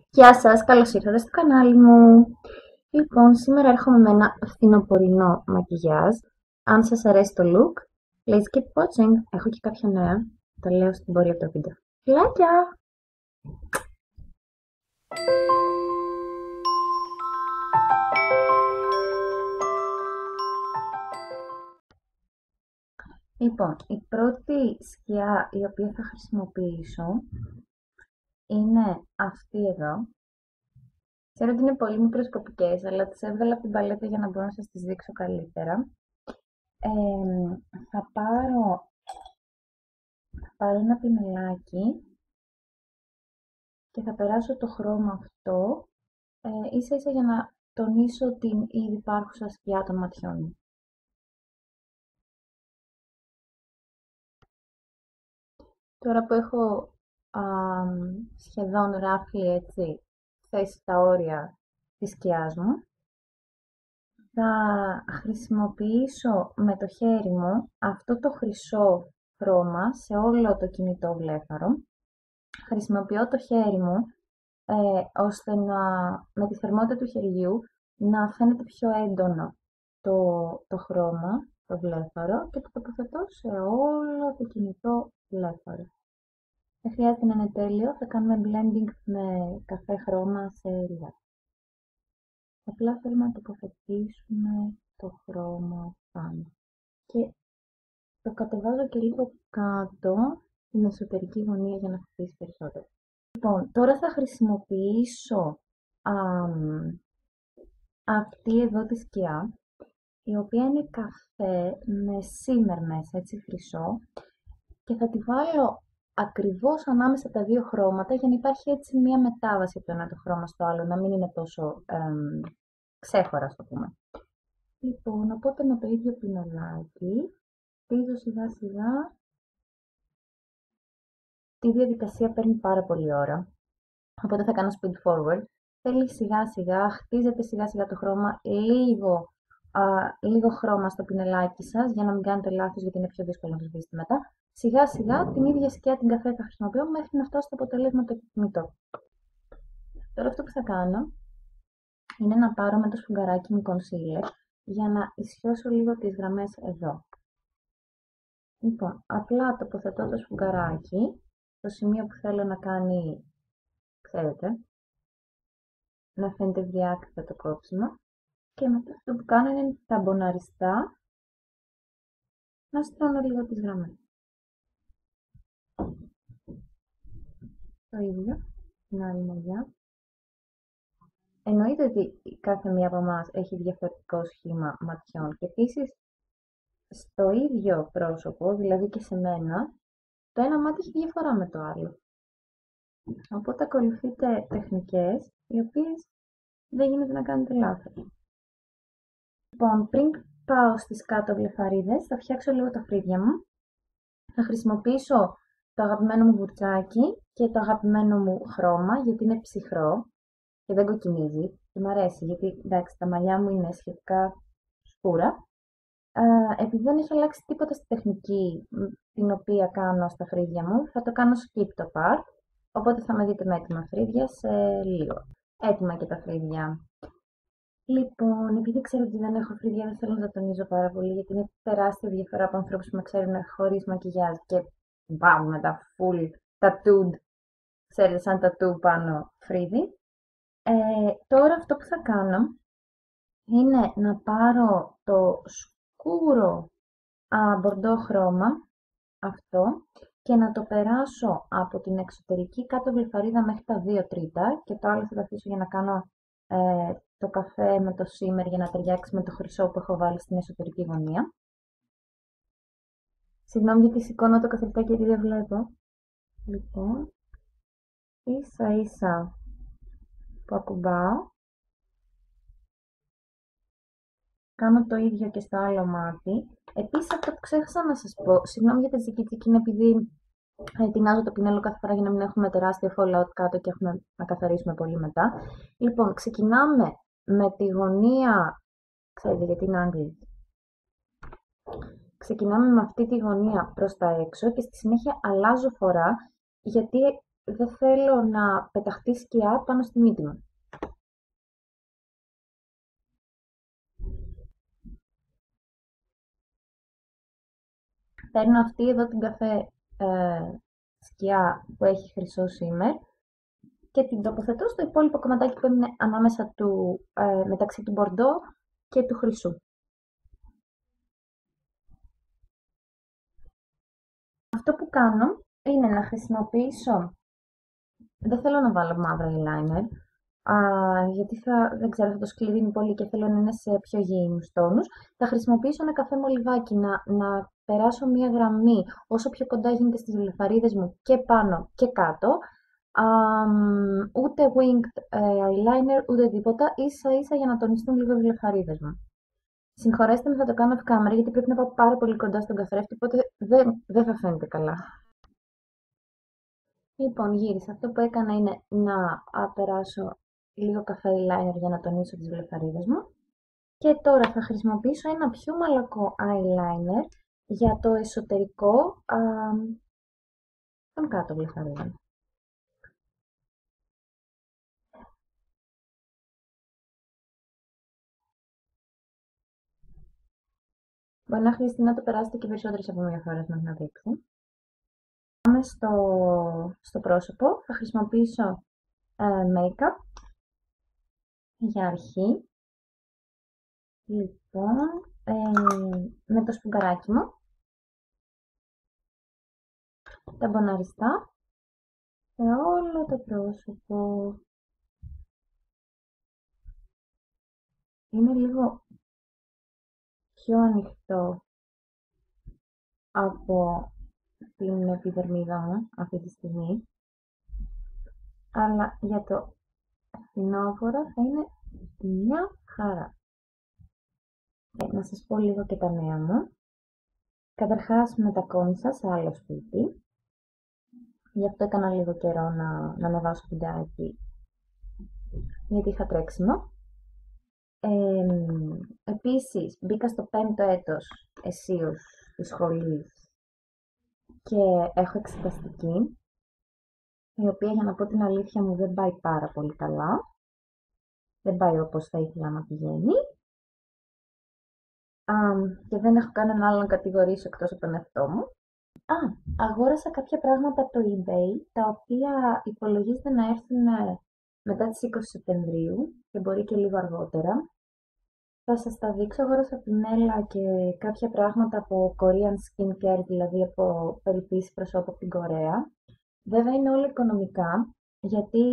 Γεια σας, καλώς ήρθατε στο κανάλι μου. Λοιπόν, σήμερα έρχομαι με ένα φθινοπορεινό μακιγιάζ. Αν σας αρέσει το look, please keep watching. Έχω και κάποια νέα, τα λέω στην πορεία του βίντεο. Φιλάκια! Λοιπόν, η πρώτη σκιά η οποία θα χρησιμοποιήσω είναι αυτή εδώ. Ξέρω ότι είναι πολύ μικροσκοπικές, αλλά τις έβγαλα από την παλέτα για να μπορώ να σας τις δείξω καλύτερα. Θα πάρω ένα πινελάκι και θα περάσω το χρώμα αυτό ίσα ίσα για να τονίσω την ήδη υπάρχουσα σκιά των ματιών μου. Τώρα που έχω σχεδόν ράφει έτσι θέσει τα όρια της σκιάς μου, θα χρησιμοποιήσω με το χέρι μου αυτό το χρυσό χρώμα σε όλο το κινητό βλέφαρο. Χρησιμοποιώ το χέρι μου ώστε με τη θερμότητα του χεριού να φαίνεται πιο έντονο το χρώμα, το βλέφαρο, και το τοποθετώ σε όλο το κινητό βλέφαρο. Δεν χρειάζεται να είναι τέλειο, θα κάνουμε blending με καφέ χρώμα σε ρίγα. Απλά θέλουμε να τοποθετήσουμε το χρώμα πάνω. Και το κατεβάζω και λίγο κάτω στην εσωτερική γωνία για να χτίσει περισσότερο. Λοιπόν, τώρα θα χρησιμοποιήσω αυτή εδώ τη σκιά, η οποία είναι καφέ με σίμερ μέσα, έτσι χρυσό, και θα τη βάλω ακριβώς ανάμεσα τα δύο χρώματα για να υπάρχει έτσι μία μετάβαση από το ένα το χρώμα στο άλλο, να μην είναι τόσο ξέχωρα, ας το πούμε. Λοιπόν, οπότε με το ίδιο πινελάκι χτίζω σιγά σιγά. Τη διαδικασία παίρνει πάρα πολύ ώρα, οπότε θα κάνω speed forward. Θέλει σιγά σιγά, χτίζετε σιγά σιγά το χρώμα, λίγο χρώμα στο πινελάκι σας για να μην κάνετε λάθος, γιατί είναι πιο δύσκολο να το σβήσετε μετά. Σιγά σιγά την ίδια σκιά την καφέ θα χρησιμοποιώ μέχρι να φτάσω στο αποτέλεσμα το επιθυμητό. Τώρα αυτό που θα κάνω είναι να πάρω με το σφουγγαράκι μου concealer για να ισιώσω λίγο τις γραμμές εδώ. Λοιπόν, απλά τοποθετώ το σφουγγαράκι στο σημείο που θέλω να κάνει, ξέρετε, να φαίνεται διάκριτα το κόψιμο, και μετά αυτό που κάνω είναι ταμποναριστά να στρώνω λίγο τις γραμμές. Το ίδιο, την άλλη μεριά. Εννοείται ότι κάθε μία από εμάς έχει διαφορετικό σχήμα ματιών και επίσης στο ίδιο πρόσωπο, δηλαδή και σε μένα, το ένα μάτι έχει διαφορά με το άλλο. Οπότε ακολουθείτε τεχνικές οι οποίες δεν γίνεται να κάνετε λάθος. Λοιπόν, πριν πάω στις κάτω βλεφαρίδες, θα φτιάξω λίγο τα φρύδια μου. Θα χρησιμοποιήσω το αγαπημένο μου βουρτσάκι και το αγαπημένο μου χρώμα, γιατί είναι ψυχρό και δεν κοκκινίζει. Και μου αρέσει, γιατί εντάξει, τα μαλλιά μου είναι σχετικά σκούρα. Επειδή δεν έχει αλλάξει τίποτα στη τεχνική την οποία κάνω στα φρύδια μου, θα το κάνω skip το part, οπότε θα με δείτε με έτοιμα φρύδια σε λίγο. Έτοιμα και τα φρύδια. Λοιπόν, επειδή ξέρω ότι δεν έχω φρύδια, δεν θέλω να τα τονίζω πάρα πολύ, γιατί είναι τεράστια διαφορά από ανθρώπους που με ξέρουν χωρίς μακιγιάζ και μπαμ με τα full tattooed, ξέρετε, σαν tattoo πάνω φρύδι. Τώρα αυτό που θα κάνω είναι να πάρω το σκούρο μπορντό χρώμα, αυτό, και να το περάσω από την εξωτερική κάτω βλεφαρίδα μέχρι τα 2 τρίτα, και το άλλο θα το αφήσω για να κάνω το καφέ με το shimmer για να ταιριάξει με το χρυσό που έχω βάλει στην εσωτερική γωνία. Συγγνώμη γιατί σηκώνω το καθρεφτάκι γιατί δεν βλέπω. Λοιπόν, ίσα ίσα που ακουμπάω, κάνω το ίδιο και στο άλλο μάτι. Επίσης, αυτό που ξέχασα να σας πω, συγγνώμη για τα τσικίτσικη, είναι επειδή ετοιμάζω το πινέλο κάθε φορά για να μην έχουμε τεράστιο fallout κάτω και έχουμε να καθαρίσουμε πολύ μετά. Λοιπόν, ξεκινάμε με τη γωνία, ξέρετε γιατί είναι Άγγλοι. Ξεκινάμε με αυτή τη γωνία προς τα έξω και στη συνέχεια αλλάζω φορά, γιατί δεν θέλω να πεταχτεί σκιά πάνω στη μύτη μου. Παίρνω αυτή εδώ την καφέ σκιά που έχει χρυσό σήμερ και την τοποθετώ στο υπόλοιπο κομματάκι που είναι ανάμεσα μεταξύ του μπορντό και του χρυσού. Αυτό που κάνω είναι να χρησιμοποιήσω, δεν θέλω να βάλω μαύρο eyeliner, γιατί δεν ξέρω, θα το σκληρύνει πολύ και θέλω να είναι σε πιο γήινους τόνους. Θα χρησιμοποιήσω ένα καφέ μολυβάκι να περάσω μία γραμμή όσο πιο κοντά γίνεται στις βλεφαρίδες μου και πάνω και κάτω. Ούτε winged eyeliner ούτε τίποτα, ίσα ίσα για να τονιστούν λίγο οι βλεφαρίδες μου. Συγχωρέστε με, θα το κάνω off camera γιατί πρέπει να πάω πάρα πολύ κοντά στον καθρέφτη, οπότε δεν θα φαίνεται καλά. Λοιπόν, γύρισα. Αυτό που έκανα είναι να περάσω λίγο καφέ eyeliner για να τονίσω τις βλεφαρίδες μου. Και τώρα θα χρησιμοποιήσω ένα πιο μαλακό eyeliner για το εσωτερικό των κάτω βλεφαρίδων. Μπορεί να χρειαστεί να το περάσετε και περισσότερες από μία φορά μέχρι να δείξει. Πάμε στο πρόσωπο. Θα χρησιμοποιήσω make-up για αρχή. Λοιπόν, με το σφουγγαράκι μου, τα μποναριστά σε όλο το πρόσωπο. Είναι λίγο πιο ανοιχτό από την επιδερμίδα μου αυτή τη στιγμή, αλλά για το φθινόπωρο θα είναι μια χαρά. Να σας πω λίγο και τα νέα μου. Καταρχάς μετακόμισα σε άλλο σπίτι, γι' αυτό έκανα λίγο καιρό να ανεβάσω βιντεάκι, γιατί είχα τρέξιμο. Επίσης μπήκα στο 5ο έτος αισίως της σχολής και έχω εξεταστική, η οποία, για να πω την αλήθεια μου, δεν πάει πάρα πολύ καλά. Δεν πάει όπως θα ήθελα να πηγαίνει. Και δεν έχω κανέναν άλλον να κατηγορήσω εκτός από τον εαυτό μου. Αγόρασα κάποια πράγματα από το eBay, τα οποία υπολογίζεται να έρθουν μετά τις 20 Σεπτεμβρίου και μπορεί και λίγο αργότερα. Θα σας τα δείξω. Αγόρασα από την Έλα και κάποια πράγματα από Korean Skincare, δηλαδή από περιποίηση προσώπου από την Κορέα. Βέβαια είναι όλα οικονομικά, γιατί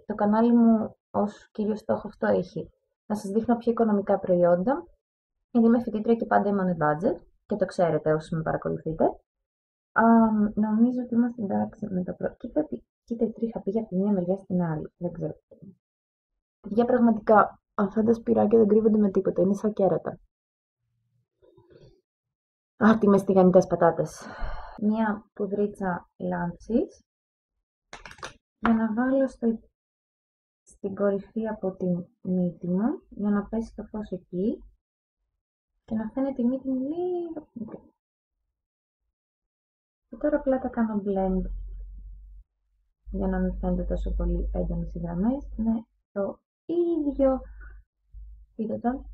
το κανάλι μου ως κύριο στόχο αυτό έχει. Να σας δείχνω πιο οικονομικά προϊόντα, γιατί είμαι φοιτήτρια και πάντα είμαι on budget και το ξέρετε όσοι με παρακολουθείτε. Νομίζω ότι είμαστε εντάξει με το πρώτο. Κοίτα η τρίχα πήγε από τη μία μεριά στην άλλη. Δεν ξέρω. Παιδιά, πραγματικά αυτά τα σπυράκια δεν κρύβονται με τίποτα. Είναι σαν κέρατα. Άτιμες τηγανιτές πατάτες. Μία πουδρίτσα λάμψης για να βάλω στην κορυφή από τη μύτη μου, για να πέσει το φως εκεί και να φαίνεται η μύτη μου λίγο μικρή. Και τώρα απλά τα κάνω blend για να μην φαίνεται τόσο πολύ έντονες οι γραμμές με το ίδιο, δείτε το,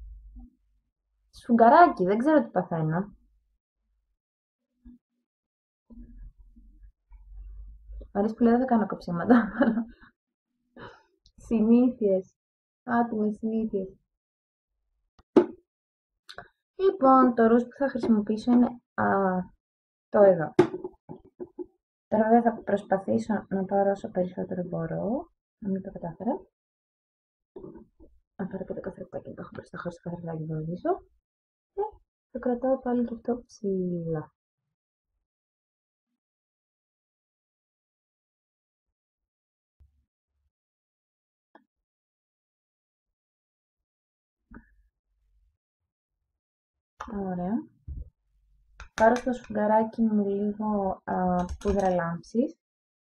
σφουγγαράκι, δεν ξέρω τι παθαίνω. Αρέσει που λέω, δεν θα κάνω κοψίματα. Συνήθειες, άτιμες συνήθειες. Λοιπόν, το ρούζ που θα χρησιμοποιήσω είναι το εδώ. Τώρα βέβαια θα προσπαθήσω να πάρω όσο περισσότερο μπορώ, να μην το κατάφερα. Αν πάρω και το καθρεφτάκι που έχω μπροστά, χωρίς το καθρεφτάκι θα οδηγήσω. Και το κρατάω πάλι και αυτό ψηλά. Ωραία. Πάρω στο σφουγγαράκι μου λίγο πούδρα λάμψης.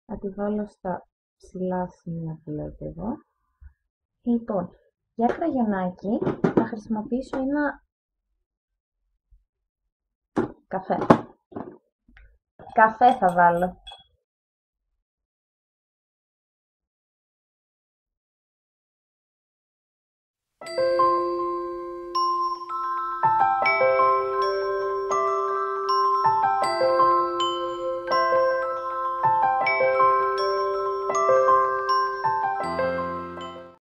Θα τη βάλω στα ψηλά σημεία που λέτε εδώ. Λοιπόν, για κραγιονάκι θα χρησιμοποιήσω ένα καφέ. Καφέ θα βάλω.